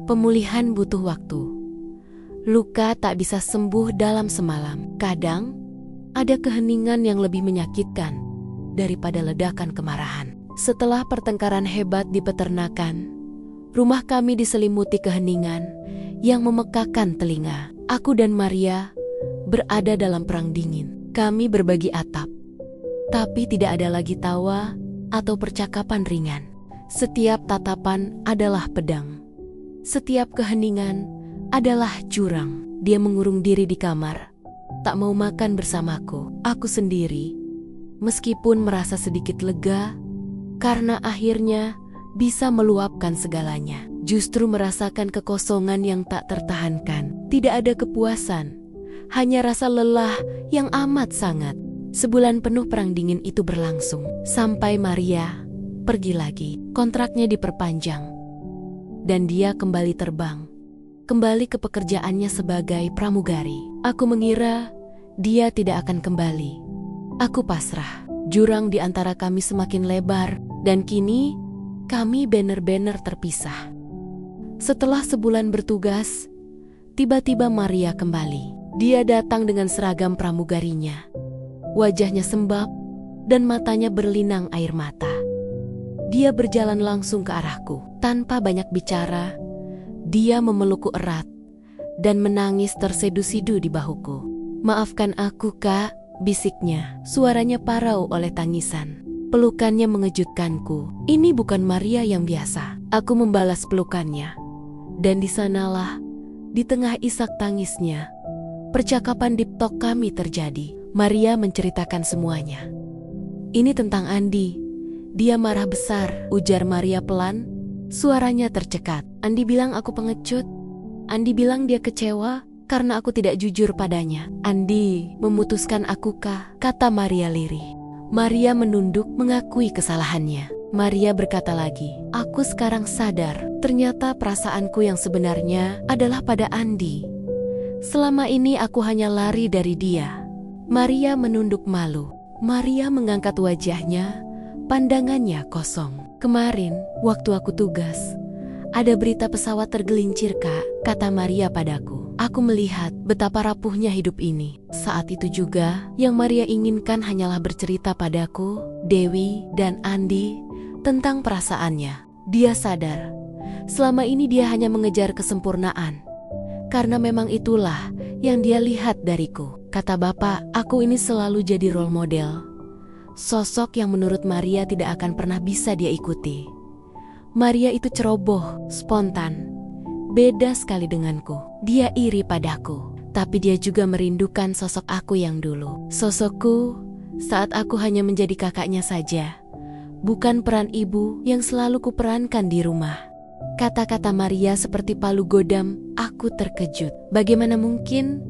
Pemulihan butuh waktu. Luka tak bisa sembuh dalam semalam. Kadang, ada keheningan yang lebih menyakitkan daripada ledakan kemarahan. Setelah pertengkaran hebat di peternakan, rumah kami diselimuti keheningan yang memekakan telinga. Aku dan Maria berada dalam perang dingin. Kami berbagi atap, tapi tidak ada lagi tawa atau percakapan ringan. Setiap tatapan adalah pedang. Setiap keheningan adalah jurang. Dia mengurung diri di kamar, tak mau makan bersamaku. Aku sendiri, meskipun merasa sedikit lega, karena akhirnya bisa meluapkan segalanya. Justru merasakan kekosongan yang tak tertahankan. Tidak ada kepuasan, hanya rasa lelah yang amat sangat. Sebulan penuh perang dingin itu berlangsung, sampai Maria pergi lagi. Kontraknya diperpanjang, dan dia kembali terbang, kembali ke pekerjaannya sebagai pramugari. Aku mengira dia tidak akan kembali. Aku pasrah. Jurang di antara kami semakin lebar, dan kini kami benar-benar terpisah. Setelah sebulan bertugas, tiba-tiba Maria kembali. Dia datang dengan seragam pramugarinya. Wajahnya sembab dan matanya berlinang air mata. Dia berjalan langsung ke arahku. Tanpa banyak bicara, dia memelukku erat dan menangis tersedu-sedu di bahuku. "Maafkan aku, Kak," bisiknya. Suaranya parau oleh tangisan. Pelukannya mengejutkanku. Ini bukan Maria yang biasa. Aku membalas pelukannya. Dan di sanalah, di tengah isak tangisnya, percakapan deep talk kami terjadi. Maria menceritakan semuanya. "Ini tentang Andi. Dia marah besar," ujar Maria pelan. Suaranya tercekat. "Andi bilang aku pengecut. Andi bilang dia kecewa karena aku tidak jujur padanya. Andi memutuskan aku, Kak," kata Maria lirih. Maria menunduk mengakui kesalahannya. Maria berkata lagi, "Aku sekarang sadar, ternyata perasaanku yang sebenarnya adalah pada Andi. Selama ini aku hanya lari dari dia." Maria menunduk malu. Maria mengangkat wajahnya, pandangannya kosong. "Kemarin, waktu aku tugas, ada berita pesawat tergelincir, Kak," kata Maria padaku. Aku melihat betapa rapuhnya hidup ini. Saat itu juga, yang Maria inginkan hanyalah bercerita padaku, Dewi, dan Andi tentang perasaannya. Dia sadar, selama ini dia hanya mengejar kesempurnaan, karena memang itulah yang dia lihat dariku. Kata Bapak, aku ini selalu jadi role model. Sosok yang menurut Maria tidak akan pernah bisa dia ikuti. Maria itu ceroboh, spontan, beda sekali denganku. Dia iri padaku, tapi dia juga merindukan sosok aku yang dulu. Sosokku saat aku hanya menjadi kakaknya saja, bukan peran ibu yang selalu kuperankan di rumah. Kata-kata Maria seperti palu godam. Aku terkejut. Bagaimana mungkin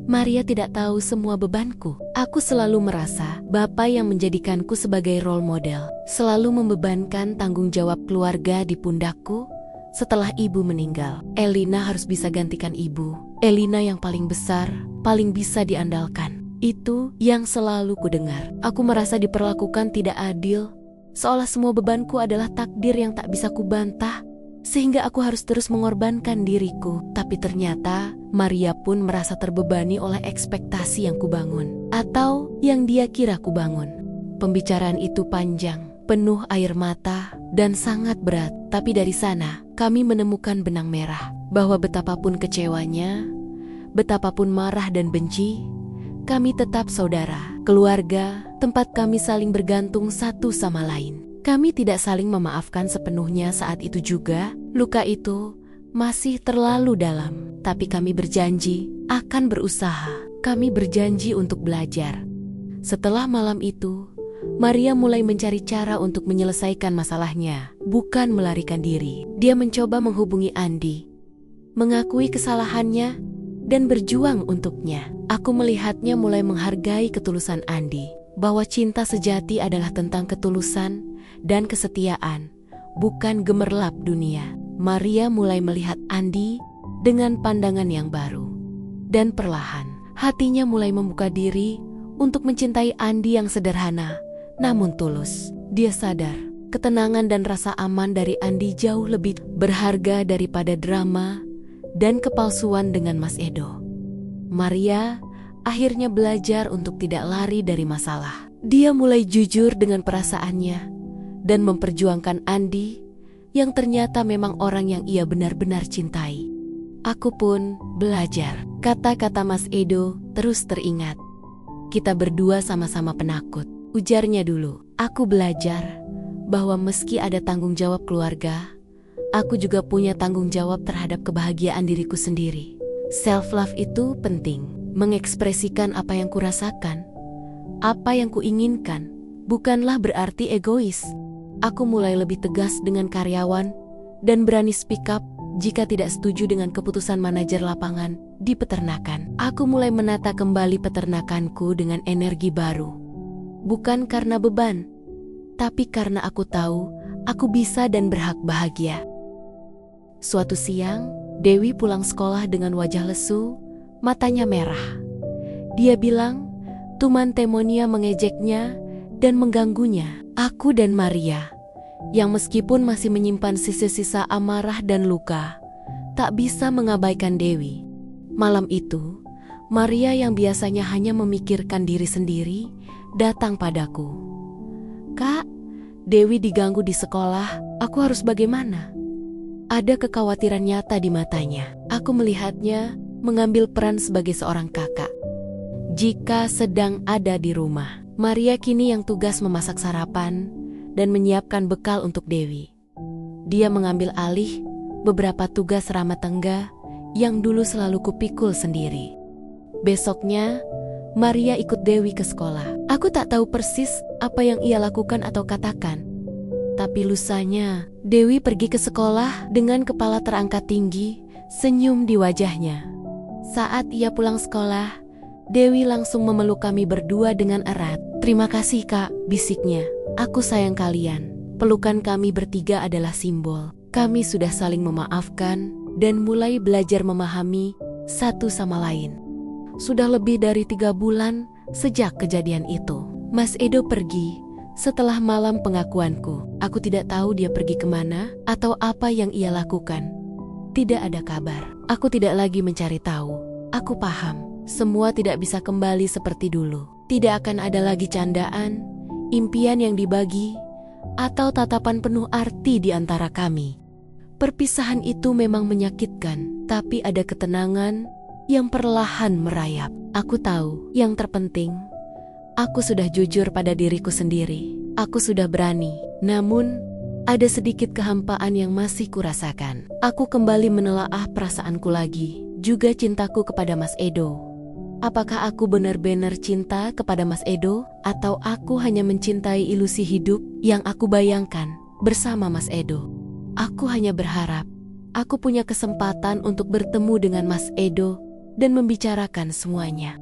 Maria tidak tahu semua bebanku? Aku selalu merasa Bapak yang menjadikanku sebagai role model selalu membebankan tanggung jawab keluarga di pundakku setelah ibu meninggal. Elina harus bisa gantikan ibu. Elina yang paling besar, paling bisa diandalkan. Itu yang selalu kudengar. Aku merasa diperlakukan tidak adil, seolah semua bebanku adalah takdir yang tak bisa kubantah, sehingga aku harus terus mengorbankan diriku. Tapi ternyata Maria pun merasa terbebani oleh ekspektasi yang kubangun, atau yang dia kira kubangun. Pembicaraan itu panjang, penuh air mata, dan sangat berat. Tapi dari sana, kami menemukan benang merah, bahwa betapapun kecewanya, betapapun marah dan benci, kami tetap saudara, keluarga, tempat kami saling bergantung satu sama lain. Kami tidak saling memaafkan sepenuhnya saat itu juga. Luka itu masih terlalu dalam, tapi kami berjanji akan berusaha. Kami berjanji untuk belajar. Setelah malam itu, Maria mulai mencari cara untuk menyelesaikan masalahnya, bukan melarikan diri. Dia mencoba menghubungi Andi, mengakui kesalahannya, dan berjuang untuknya. Aku melihatnya mulai menghargai ketulusan Andi, bahwa cinta sejati adalah tentang ketulusan dan kesetiaan, bukan gemerlap dunia. Maria mulai melihat Andi dengan pandangan yang baru. Dan perlahan, hatinya mulai membuka diri untuk mencintai Andi yang sederhana, namun tulus. Dia sadar ketenangan dan rasa aman dari Andi jauh lebih berharga daripada drama dan kepalsuan dengan Mas Edo. Maria akhirnya belajar untuk tidak lari dari masalah. Dia mulai jujur dengan perasaannya dan memperjuangkan Andi yang ternyata memang orang yang ia benar-benar cintai. Aku pun belajar. Kata-kata Mas Edo terus teringat. Kita berdua sama-sama penakut, ujarnya dulu. Aku belajar bahwa meski ada tanggung jawab keluarga, aku juga punya tanggung jawab terhadap kebahagiaan diriku sendiri. Self-love itu penting, mengekspresikan apa yang kurasakan, apa yang kuinginkan, bukanlah berarti egois. Aku mulai lebih tegas dengan karyawan dan berani speak up jika tidak setuju dengan keputusan manajer lapangan di peternakan. Aku mulai menata kembali peternakanku dengan energi baru. Bukan karena beban, tapi karena aku tahu aku bisa dan berhak bahagia. Suatu siang, Dewi pulang sekolah dengan wajah lesu, matanya merah. Dia bilang, Tuman Temonia mengejeknya dan mengganggunya. Aku dan Maria, yang meskipun masih menyimpan sisa-sisa amarah dan luka, tak bisa mengabaikan Dewi. Malam itu, Maria yang biasanya hanya memikirkan diri sendiri, datang padaku. Kak, Dewi diganggu di sekolah, aku harus bagaimana? Ada kekhawatiran nyata di matanya. Aku melihatnya mengambil peran sebagai seorang kakak. Jika sedang ada di rumah, Maria kini yang tugas memasak sarapan dan menyiapkan bekal untuk Dewi. Dia mengambil alih beberapa tugas ramah tangga yang dulu selalu kupikul sendiri. Besoknya, Maria ikut Dewi ke sekolah. Aku tak tahu persis apa yang ia lakukan atau katakan. Tapi lusanya, Dewi pergi ke sekolah dengan kepala terangkat tinggi, senyum di wajahnya. Saat ia pulang sekolah, Dewi langsung memeluk kami berdua dengan erat. Terima kasih kak, bisiknya. Aku sayang kalian. Pelukan kami bertiga adalah simbol. Kami sudah saling memaafkan dan mulai belajar memahami satu sama lain. Sudah lebih dari 3 bulan sejak kejadian itu. Mas Edo pergi setelah malam pengakuanku. Aku tidak tahu dia pergi kemana atau apa yang ia lakukan. Tidak ada kabar. Aku tidak lagi mencari tahu. Aku paham, semua tidak bisa kembali seperti dulu. Tidak akan ada lagi candaan, impian yang dibagi, atau tatapan penuh arti di antara kami. Perpisahan itu memang menyakitkan, tapi ada ketenangan yang perlahan merayap. Aku tahu, yang terpenting, aku sudah jujur pada diriku sendiri. Aku sudah berani, namun ada sedikit kehampaan yang masih kurasakan. Aku kembali menelaah perasaanku lagi, juga cintaku kepada Mas Edo. Apakah aku benar-benar cinta kepada Mas Edo, atau aku hanya mencintai ilusi hidup yang aku bayangkan bersama Mas Edo? Aku hanya berharap aku punya kesempatan untuk bertemu dengan Mas Edo dan membicarakan semuanya.